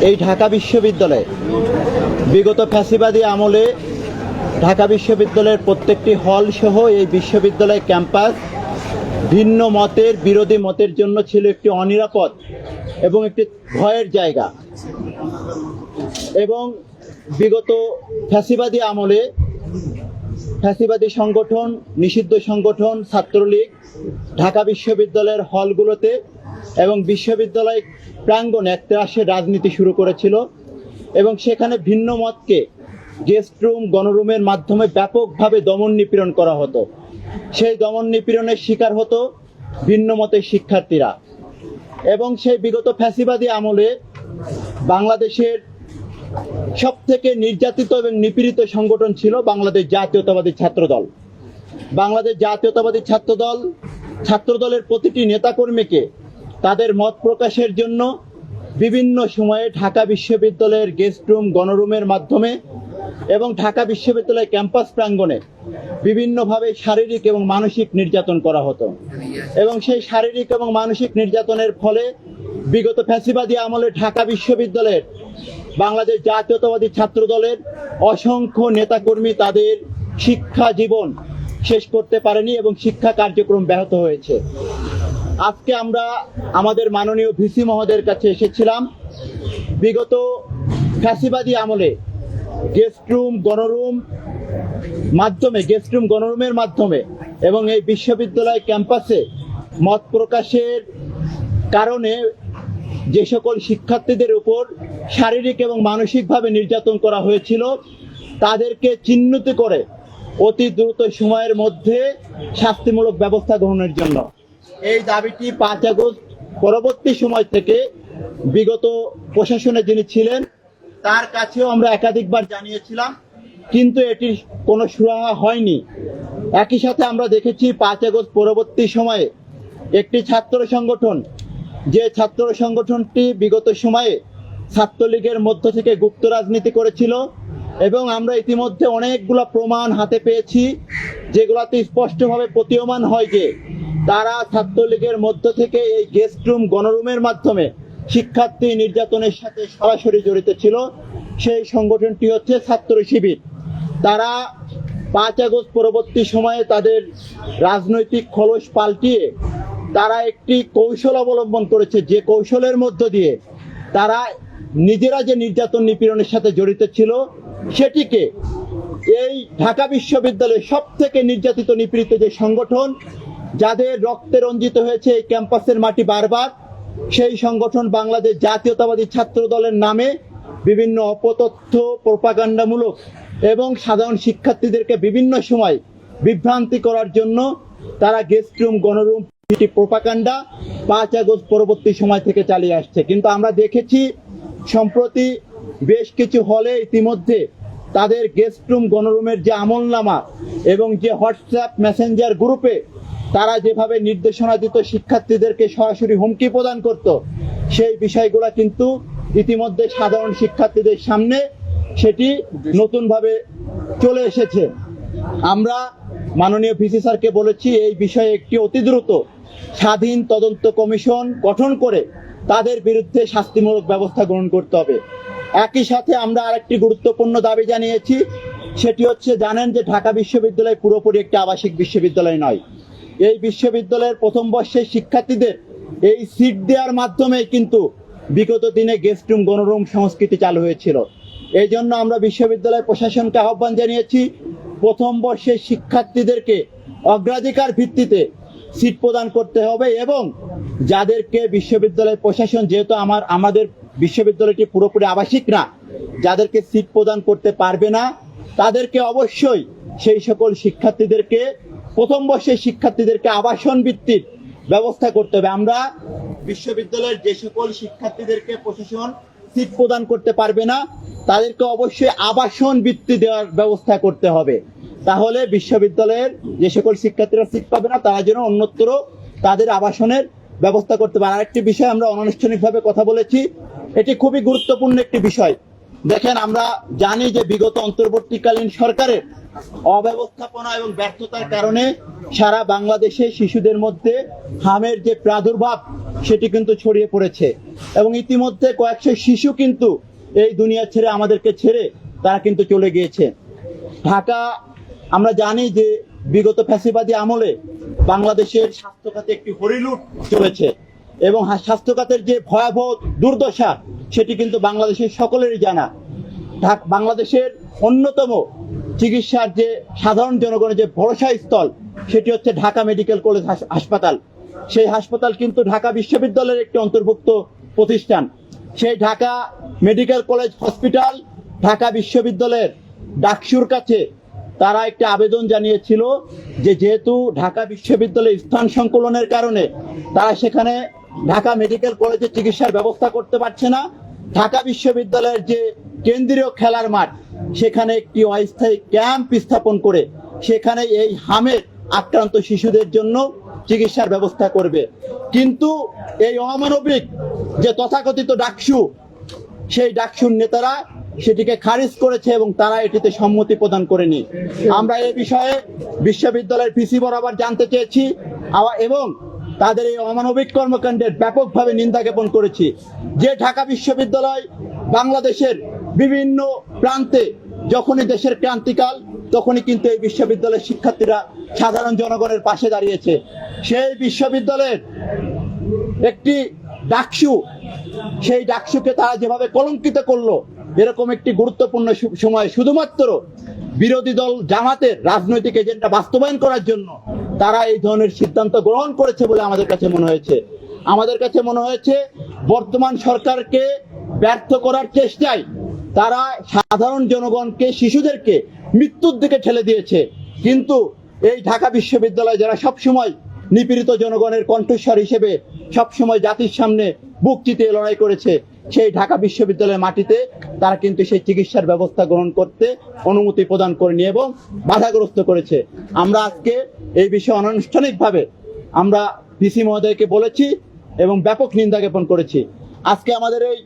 এই ঢাকা বিশ্ববিদ্যালয়ে বিগত ফ্যাসিবাদী আমলে ঢাকা বিশ্ববিদ্যালয়ের প্রত্যেকটি হল সহ এই বিশ্ববিদ্যালয় ক্যাম্পাস ভিন্ন মতের বিরোধী মতের জন্য ছিল একটি অনিরাপদ এবং একটি ভয়ের জায়গা। এবং বিগত ফ্যাসিবাদী আমলে ফ্যাসিবাদী সংগঠন, নিষিদ্ধ সংগঠন ছাত্রলীগ ঢাকা বিশ্ববিদ্যালয়ের হলগুলোতে এবং বিশ্ববিদ্যালয় প্রাঙ্গণে একত্রাসের রাজনীতি শুরু করেছিল এবং সেখানে ভিন্ন মতকে গেস্ট রুম, গণরুমের মাধ্যমে ব্যাপকভাবে দমন নিপীড়ন করা হতো। সেই দমন নিপীড়নের শিকার হতো ভিন্ন মতের শিক্ষার্থীরা। এবং সেই বিগত ফ্যাসিবাদী আমলে বাংলাদেশের সবথেকে নির্যাতিত এবং নিপীড়িত সংগঠন ছিল বাংলাদেশ জাতীয়তাবাদী ছাত্রদল। বাংলাদেশ জাতীয়তাবাদী ছাত্রদলের প্রতিটি নেতাকর্মীকে তাদের মত প্রকাশের জন্য বিভিন্ন সময়ে ঢাকা বিশ্ববিদ্যালয়ের গেস্ট রুম, গণরুমের মাধ্যমে এবং ঢাকা বিশ্ববিদ্যালয় ক্যাম্পাস প্রাঙ্গণে বিভিন্নভাবে শারীরিক এবং মানসিক নির্যাতন করা হতো। এবং সেই শারীরিক এবং মানসিক নির্যাতনের ফলে বিগত ফ্যাসিবাদী আমলে ঢাকা বিশ্ববিদ্যালয়ের বাংলাদেশ জাতীয়তাবাদী ছাত্রদলের অসংখ্য নেতাকর্মী তাদের শিক্ষা জীবন শেষ করতে পারেনি এবং শিক্ষা কার্যক্রম ব্যাহত হয়েছে। আজকে আমরা আমাদের মাননীয় ভিসি মহোদয়ের কাছে এসেছিলাম বিগত ফ্যাসিবাদী আমলে গেস্ট রুম, গণরুমের মাধ্যমে এবং এই বিশ্ববিদ্যালয় ক্যাম্পাসে মত প্রকাশের কারণে যে সকল শিক্ষার্থীদের উপর শারীরিক এবং মানসিকভাবে নির্যাতন করা হয়েছিল তাদেরকে চিহ্নিত করে অতি দ্রুত সময়ের মধ্যে শাস্তিমূলক ব্যবস্থা গ্রহণের জন্য এই দাবিটি 5 আগস্ট পরবর্তী সময় থেকে বিগত প্রশাসনে যিনি ছিলেন তার কাছেও আমরা একাধিকবার জানিয়েছিলাম, কিন্তু এটির কোনো সুরাহা হয়নি। একই সাথে আমরা দেখেছি 5 আগস্ট পরবর্তী সময়ে একটি ছাত্র সংগঠন, যে ছাত্র সংগঠনটি বিগত সময়ে ছাত্রলীগের মধ্য থেকে গুপ্ত রাজনীতি করেছিল এবং আমরা ইতিমধ্যে অনেকগুলো প্রমাণ হাতে পেয়েছি যেগুলোতে স্পষ্টভাবে প্রতীয়মান হয় যে তারা ছাত্রলীগের মধ্য থেকে এই গেস্ট রুম, গণরুমের মাধ্যমে শিক্ষার্থী নির্যাতনের সাথে সরাসরি জড়িত ছিল। সেই সংগঠনটি হচ্ছে ছাত্র শিবির। তারা 5 আগস্ট পরবর্তী সময়ে তাদের রাজনৈতিক খোলস পাল্টিয়ে তারা একটি কৌশল অবলম্বন করেছে, যে কৌশলের মধ্য দিয়ে তারা নিজেরা যে নির্যাতন নিপীড়নের সাথে জড়িত ছিল সেটিকে এই ঢাকা বিশ্ববিদ্যালয়ের সব থেকে নির্যাতিত নিপীড়িত যে সংগঠন, যাদের রক্তে রঞ্জিত হয়েছে এই ক্যাম্পাসের মাটি বারবার, সেই সংগঠন বাংলাদেশ জাতীয়তাবাদী ছাত্র দলের নামে বিভিন্ন অপতথ্য, প্রোপাগান্ডামূলক এবং সাধারণ শিক্ষার্থীদেরকে বিভিন্ন সময় বিভ্রান্তি করার জন্য তারা গেস্ট রুম, গণরুম প্রোপাগান্ডা 5 আগস্ট পরবর্তী সময় থেকে চালিয়ে আসছে। কিন্তু আমরা দেখেছি সম্প্রতি বেশ কিছু হলে ইতিমধ্যে তাদের গেস্ট রুম, গণরুমের যে আমলনামা এবং যে হোয়াটসঅ্যাপ মেসেঞ্জার গ্রুপে তারা যেভাবে নির্দেশনা দিত শিক্ষার্থীদেরকে সরাসরি হুমকি প্রদান করত, সেই বিষয়গুলো কিন্তু ইতিমধ্যে সাধারণ শিক্ষার্থীদের সামনে সেটি নতুনভাবে চলে এসেছে। আমরা মাননীয় ভিসি স্যারকে বলেছি এই বিষয়ে একটি অতি দ্রুত স্বাধীন তদন্ত কমিশন গঠন করে তাদের বিরুদ্ধে শাস্তিমূলক ব্যবস্থা গ্রহণ করতে হবে। একই সাথে আমরা আরেকটি গুরুত্বপূর্ণ দাবি জানিয়েছি, সেটি হচ্ছে, জানেন যে ঢাকা বিশ্ববিদ্যালয় পুরোপুরি একটি আবাসিক বিশ্ববিদ্যালয় নয়। এই বিশ্ববিদ্যালয়ের প্রথম বর্ষের শিক্ষার্থীদের এই সিট দেওয়ার মাধ্যমে কিন্তু বিগত দিনে গেস্ট রুম, গণরুম সংস্কৃতি চালু হয়েছিল। এই জন্য আমরা বিশ্ববিদ্যালয় প্রশাসনকে আহ্বান জানিয়েছি প্রথম বর্ষের শিক্ষার্থীদেরকে অগ্রাধিকার ভিত্তিতে সিট প্রদান করতে হবে এবং যাদেরকে বিশ্ববিদ্যালয় প্রশাসন, যেহেতু আমাদের বিশ্ববিদ্যালয়টি পুরোপুরি আবাসিক না, যাদেরকে সিট প্রদান করতে পারবে না তাদেরকে অবশ্যই সেই সকল শিক্ষার্থীদেরকে, প্রথম বর্ষের শিক্ষার্থীদেরকে আবাসন ভিত্তিক ব্যবস্থা করতে হবে। আমরা বিশ্ববিদ্যালয়ের যে সকল শিক্ষার্থীদেরকে প্রশাসন সিট প্রদান করতে পারবে না তাদেরকে অবশ্যই আবাসন বৃত্তি দেওয়ার ব্যবস্থা করতে হবে। তাহলে বিশ্ববিদ্যালয়ের যে সকল শিক্ষার্থীরা সিট পাবে না তারা যেন অন্যত্র তাদের আবাসনের ব্যবস্থা করতে পারে। আরেকটি বিষয় আমরা অনানুষ্ঠানিকভাবে কথা বলেছি, এটি খুবই গুরুত্বপূর্ণ একটি বিষয়। দেখেন, আমরা জানি যে বিগত অন্তর্বর্তীকালীন সরকারের অব্যবস্থাপনা এবং ব্যর্থতার কারণে সারা বাংলাদেশে শিশুদের মধ্যে হামের যে প্রাদুর্ভাব সেটি কিন্তু ছড়িয়ে পড়েছে এবং ইতিমধ্যে কয়েকশো শিশু কিন্তু এই দুনিয়া ছেড়ে আমাদেরকে ছেড়ে তারা কিন্তু চলে গিয়েছে। ঢাকা, আমরা জানি যে বিগত ফ্যাসিবাদী আমলে বাংলাদেশের স্বাস্থ্য খাতে একটি হরিলুট চলেছে এবং স্বাস্থ্য খাতের যে ভয়াবহ দুর্দশা সেটি কিন্তু বাংলাদেশের সকলেরই জানা। বাংলাদেশের অন্যতম চিকিৎসার যে সাধারণ জনগণের যে ভরসা স্থল সেটি হচ্ছে ঢাকা মেডিকেল কলেজ হাসপাতাল। সেই হাসপাতাল কিন্তু ঢাকা বিশ্ববিদ্যালয়ের একটি অন্তর্ভুক্ত প্রতিষ্ঠান। সেই Dhaka medical college hospital Dhaka বিশ্ববিদ্যালয়ের ডাকসুর কাছে তারা একটি আবেদন জানিয়েছিল যে যেহেতু ঢাকা বিশ্ববিদ্যালয়ে স্থান সংকুলনের কারণে তারা সেখানে ঢাকা মেডিকেল কলেজে চিকিৎসার ব্যবস্থা করতে পারছে না, ঢাকা বিশ্ববিদ্যালয়ের যে কেন্দ্রীয় খেলার মাঠ সেখানে একটি অস্থায়ী ক্যাম্প স্থাপন করে সেখানে এই হামের আক্রান্ত শিশুদের জন্য চিকিৎসার ব্যবস্থা করবে। কিন্তু এই অমানবিক যে তথাকথিত ডাকসু, সেই ডাকসুর নেতারা সেটিকে খারিজ করেছে এবং তারা এটিতে সম্মতি প্রদান করেনি। আমরা এই বিষয়ে বিশ্ববিদ্যালয়ের পিসি বরাবর জানতে চেয়েছি এবং তাদের এই অমানবিক কর্মকাণ্ডের ব্যাপকভাবে নিন্দা জ্ঞাপন করেছি। যে ঢাকা বিশ্ববিদ্যালয় বাংলাদেশের বিভিন্ন প্রান্তে যখনই দেশের ক্রান্তিকাল তখনই কিন্তু এই বিশ্ববিদ্যালয়ের শিক্ষার্থীরা সাধারণ জনগণের পাশে দাঁড়িয়েছে। সেই বিশ্ববিদ্যালয়ের একটি ডাকসু, সেই ডাকসুকে তারা যেভাবে কলঙ্কিত করলো, এরকম একটি গুরুত্বপূর্ণ সময় শুধুমাত্র বিরোধী দল জামাতের রাজনৈতিক এজেন্ডা বাস্তবায়ন করার জন্য তারা এই ধরনের সিদ্ধান্ত গ্রহণ করেছে বলে আমাদের কাছে মনে হয়েছে। আমাদের কাছে মনে হয়েছে বর্তমান সরকারকে ব্যর্থ করার চেষ্টায় তারা সাধারণ জনগণকে, শিশুদেরকে মৃত্যুর দিকে ঠেলে দিয়েছে। কিন্তু এই ঢাকা বিশ্ববিদ্যালয় যারা সবসময় নিপীড়িত জনগণের কণ্ঠস্বর হিসেবে সবসময় জাতির সামনে বুক চিতিয়ে লড়াই করেছে, সেই ঢাকা বিশ্ববিদ্যালয়ের মাটিতে তারা কিন্তু সেই চিকিৎসার ব্যবস্থা গ্রহণ করতে অনুমতি প্রদান করেনি এবং বাধাগ্রস্ত করেছে। আমরা আজকে এই বিষয়ে অনানুষ্ঠানিকভাবে আমরা ভিসি মহোদয়কে বলেছি এবং ব্যাপক নিন্দা জ্ঞাপন করেছি। আজকে আমাদের এই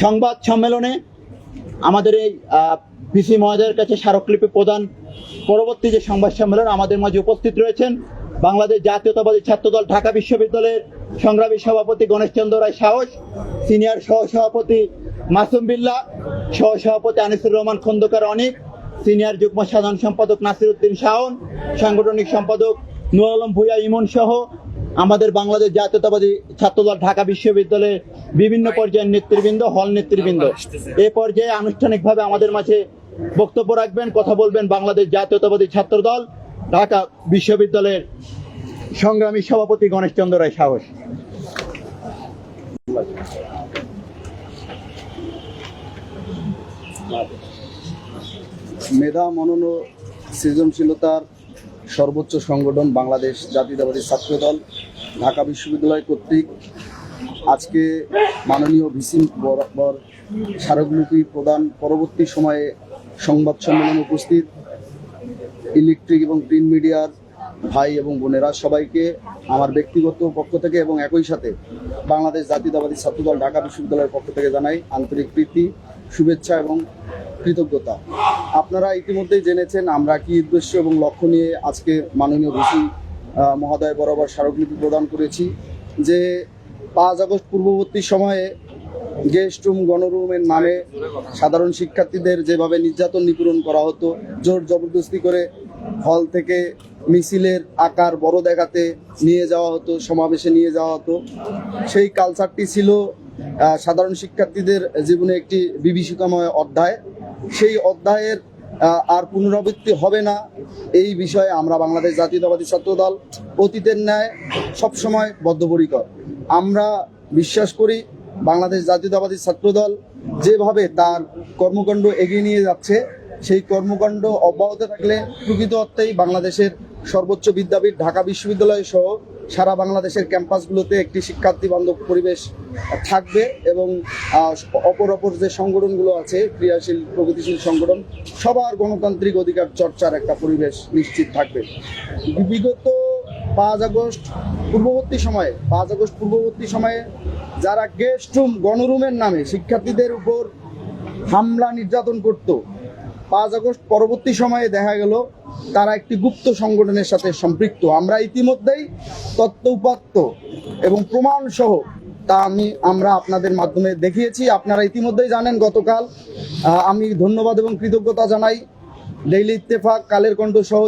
সংবাদ সম্মেলনে আমাদের এই ভিসি মহোদয়ের কাছে স্মারকলিপি প্রদান পরবর্তী যে সংবাদ সম্মেলন আমাদের মাঝে উপস্থিত রয়েছেন বাংলাদেশ জাতীয়তাবাদী ছাত্রদল ঢাকা বিশ্ববিদ্যালয়ের সংগ্রামী সভাপতি গণেশ চন্দ্র রায় সাহস, সিনিয়র সহসভাপতি মাসুম বিল্লাহ, সহসভাপতি আনিসুর রহমান খন্দকার অনিক, সিনিয়র যুগ্ম সাধারণ সম্পাদক নাসির উদ্দিন শাওন, সাংগঠনিক সম্পাদক নুর আলম ভুইয়া ইমন সহ আমাদের বাংলাদেশ জাতীয়তাবাদী ছাত্রদল ঢাকা বিশ্ববিদ্যালয়ের বিভিন্ন পর্যায়ের নেতৃবৃন্দ, হল নেতৃবৃন্দ এ পর্যায়ে আনুষ্ঠানিকভাবে আমাদের মাঝে বক্তব্য রাখবেন, কথা বলবেন বাংলাদেশ জাতীয়তাবাদী ছাত্রদল ঢাকা বিশ্ববিদ্যালয়ের সংগ্রামী সভাপতি গণেশ চন্দ্র রায় সাহস। মেধা, মনন ও সৃজনশীলতার সর্বোচ্চ সংগঠন বাংলাদেশ জাতীয়তাবাদী ছাত্রদল ঢাকা বিশ্ববিদ্যালয় কর্তৃক আজকে মাননীয় ভিসি বরাবর স্মারকলিপি প্রদান পরবর্তী সময়ে সংবাদ সম্মেলনে উপস্থিত ইলেকট্রিক এবং প্রিন্ট মিডিয়ার ভাই এবং বোনেরা সবাইকে আমার ব্যক্তিগত পক্ষ থেকে এবং একই সাথে বাংলাদেশ জাতীয়তাবাদী ছাত্রদল ঢাকা বিশ্ববিদ্যালয়ের পক্ষ থেকে জানাই আন্তরিক প্রীতি, শুভেচ্ছা এবং কৃতজ্ঞতা। আপনারা ইতিমধ্যেই জেনেছেন আমরা কি উদ্দেশ্য এবং লক্ষ্য নিয়ে আজকে মাননীয় ভিসি মহোদয় বরাবর স্মারকলিপি প্রদান করেছি। যে 5 আগস্ট পূর্ববর্তী সময়ে গেস্ট রুম, গণরুমের নামে সাধারণ শিক্ষার্থীদের যেভাবে নির্যাতন নিপীড়ন করা হতো, জোর জবরদস্তি করে হল থেকে মিছিলের আকার বড় দেখাতে নিয়ে যাওয়া হতো, সমাবেশে নিয়ে যাওয়া হতো, সেই কালচারটি ছিল সাধারণ শিক্ষার্থীদের জীবনে একটি বিভীষিকাময় অধ্যায়। সেই অধ্যায়ের আর পুনরাবৃত্তি হবে না, এই বিষয়ে আমরা বাংলাদেশ জাতীয়তাবাদী ছাত্রদল অতীতের ন্যায় সবসময় বদ্ধপরিকর। আমরা বিশ্বাস করি বাংলাদেশ জাতীয়তাবাদী ছাত্রদল যেভাবে তার কর্মকাণ্ড এগিয়ে নিয়ে যাচ্ছে, সেই কর্মকাণ্ড অব্যাহত থাকলে প্রকৃত অর্থেই বাংলাদেশের সর্বোচ্চ বিদ্যাপীঠ ঢাকা বিশ্ববিদ্যালয় সহ সারা বাংলাদেশের ক্যাম্পাসগুলোতে একটি শিক্ষার্থী বান্ধব পরিবেশ থাকবে এবং অপর যে সংগঠনগুলো আছে, ক্রিয়াশীল প্রগতিশীল সংগঠন, সবার গণতান্ত্রিক অধিকার চর্চার একটা পরিবেশ নিশ্চিত থাকবে। বিগত 5 আগস্ট পূর্ববর্তী সময়ে যারা গেস্ট রুম, গণরুমের নামে শিক্ষার্থীদের উপর হামলা নির্যাতন করত, 5 আগস্ট পরবর্তী সময়ে দেখা গেল তারা একটি গুপ্ত সংগঠনের সাথে সম্পৃক্ত। আমরা ইতিমধ্যেই তথ্য উপাত্ত এবং প্রমাণ সহ তা আমরা আপনাদের মাধ্যমে দেখিয়েছি। আপনারা ইতিমধ্যেই জানেন, গতকাল আমি ধন্যবাদ এবং কৃতজ্ঞতা জানাই ডেইলি ইত্তেফাক, কালের কণ্ঠ সহ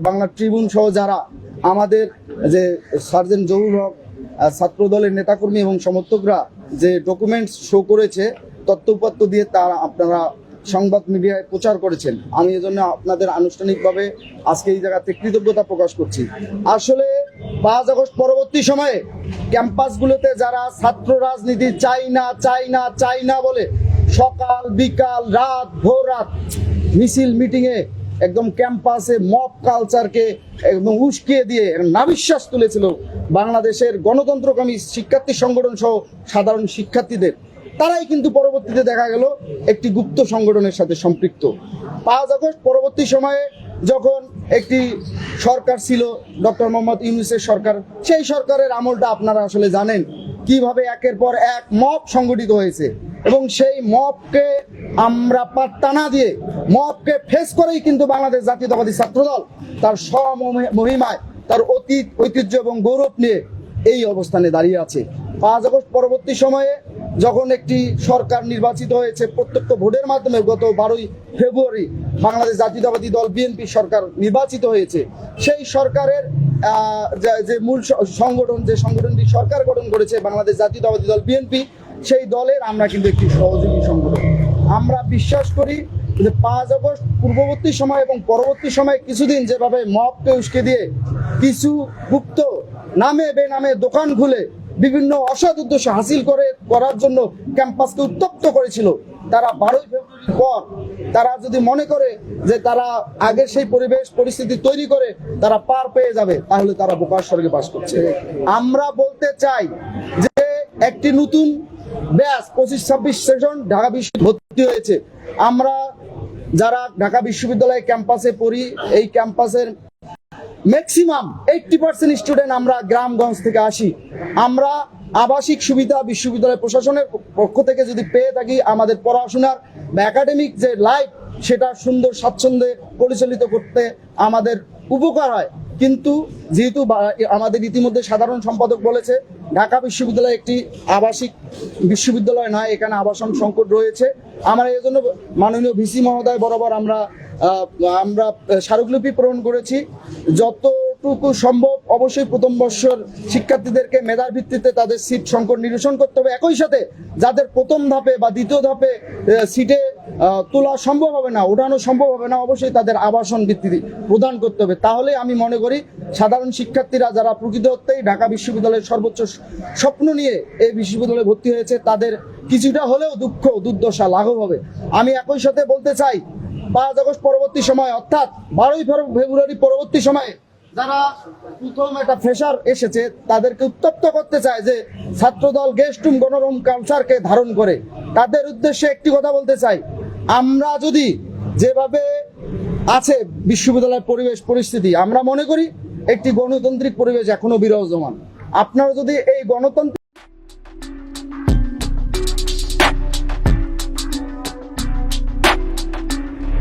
বাংলা ট্রিবিউন সহ যারা আমাদের যে সার্জেন্ট জহুর হক, ছাত্র দলের নেতাকর্মী এবং সমর্থকরা যে ডকুমেন্টস শো করেছে, তথ্য উপাত্ত দিয়ে তারা আপনারা সংবাদ মিডিয়ায় প্রচার করেছেন। আমি এজন্য আপনাদের আনুষ্ঠানিকভাবে আজকে এই জায়গাতে কৃতজ্ঞতা প্রকাশ করছি। আসলে 5 আগস্ট পরবর্তী সময়ে ক্যাম্পাসগুলোতে যারা ছাত্র রাজনীতি চাই না বলে সকাল বিকাল রাত ভোর রাত মিছিল মিটিংয়ে একদম ক্যাম্পাসে মব কালচারকে একদম উস্কিয়ে দিয়ে নাবিশ্বাস তুলেছিল বাংলাদেশের গণতন্ত্রকামী শিক্ষার্থী সংগঠন সহ সাধারণ শিক্ষার্থীদের, তারাই কিন্তু পরবর্তীতে দেখা গেল একটি গুপ্ত সংগঠনের সাথে সম্পৃক্ত। 5 আগস্ট পরবর্তী সময়ে যখন একটি সরকার ছিল ডক্টর মোহাম্মদ ইউনূসের সরকার, সেই সরকারের আমলটা আপনারা আসলে জানেন কিভাবে একের পর এক মব সংগঠিত হয়েছে, এবং সেই মবকে আমরা পাত্তা না দিয়ে মবকে ফেস করেই কিন্তু বাংলাদেশ জাতীয়তাবাদী ছাত্রদল তার স্বমহিমায় তার অতীত ঐতিহ্য এবং গৌরব নিয়ে এই অবস্থানে দাঁড়িয়ে আছে। 5 আগস্ট পরবর্তী সময়ে যখন একটি সরকার নির্বাচিত হয়েছে প্রত্যক্ষ ভোটের মাধ্যমে, গত 12ই ফেব্রুয়ারি বাংলাদেশ জাতীয়তাবাদী দল বিএনপি সরকার নির্বাচিত হয়েছে, সেই সরকারের যে মূল সংগঠন, যে সংগঠনটি সরকার গঠন করেছে বাংলাদেশ জাতীয়তাবাদী দল বিএনপি, সেই দলের আমরা কিন্তু একটি সহযোগী সংগঠন। আমরা বিশ্বাস করি যে 5 আগস্ট পূর্ববর্তী সময় এবং পরবর্তী সময়ে কিছুদিন যেভাবে মবকে উস্কে দিয়ে কিছু গুপ্ত নামে বেনামে দোকান খুলে বিভিন্ন অসৎ উদ্দেশ্য হাসিল করার জন্য ক্যাম্পাসকে উত্তপ্ত করেছিল, তারা 12ই ফেব্রুয়ারির পর তারা যদি মনে করে যে তারা আগের সেই পরিস্থিতি তৈরি করে তারা পার পেয়ে যাবে, তাহলে তারা বোকার স্বর্গে বাস করছে। আমরা বলতে চাই যে একটি নতুন ব্যাচ 25-26 সেশন ঢাকা বিশ্ববিদ্যালয়ে ভর্তি হয়েছে। আমরা যারা ঢাকা বিশ্ববিদ্যালয় ক্যাম্পাসে পড়ি, এই ক্যাম্পাসের ম্যাক্সিমাম 80% স্টুডেন্ট আমরা গ্রামগঞ্জ থেকে আসি। আমরা আবাসিক সুবিধা বিশ্ববিদ্যালয় প্রশাসনের পক্ষ থেকে যদি পেয়ে থাকি, আমাদের পড়াশোনার বা একাডেমিক যে লাইফ সেটা সুন্দর স্বাচ্ছন্দ্যে পরিচালিত করতে আমাদের উপকার হয়। কিন্তু যেহেতু আমাদের ইতিমধ্যে সাধারণ সম্পাদক বলেছে ঢাকা বিশ্ববিদ্যালয় একটি আবাসিক বিশ্ববিদ্যালয় নয়, এখানে আবাসন সংকট রয়েছে। আমরা এই জন্য মাননীয় ভিসি মহোদয় বরাবর আমরা স্মারকলিপি প্রেরণ করেছি। যতটুকু সম্ভব অবশ্যই প্রথম বর্ষের শিক্ষার্থীদেরকে মেধার ভিত্তিতে তাদের সিট সংকট নিরসন করতে হবে। একই সাথে যাদের প্রথম ধাপে বা দ্বিতীয় ধাপে সিটে তোলা সম্ভব হবে না, ওঠানো সম্ভব হবে না, অবশ্যই তাদের আবাসন ভিত্তি প্রদান করতে হবে। তাহলে আমি মনে করি সাধারণ শিক্ষার্থীরা যারা প্রকৃত অর্থেই ঢাকা বিশ্ববিদ্যালয়ের সর্বোচ্চ স্বপ্ন নিয়ে এই বিশ্ববিদ্যালয়ে ভর্তি হয়েছে, তাদের কিছুটা হলেও দুঃখ দুর্দশা লাঘব হবে। আমি একই সাথে বলতে চাই 5 আগস্ট পরবর্তী সময় অর্থাৎ 12ই ফেব্রুয়ারি পরবর্তী সময়ে যারা প্রথম একটা ফ্রেশার এসেছে তাদেরকে উত্তপ্ত করতে চায় যে ছাত্রদল গেস্টুম গণরম কালচারকে ধারণ করে, তাদের উদ্দেশ্যে একটি কথা বলতে চাই, আমরা যদি যেভাবে আছে বিশ্ববিদ্যালয়ের পরিবেশ পরিস্থিতি, আমরা মনে করি একটি গণতান্ত্রিক পরিবেশ এখনো বিরাজমান। আপনারা যদি এই গণতন্ত্র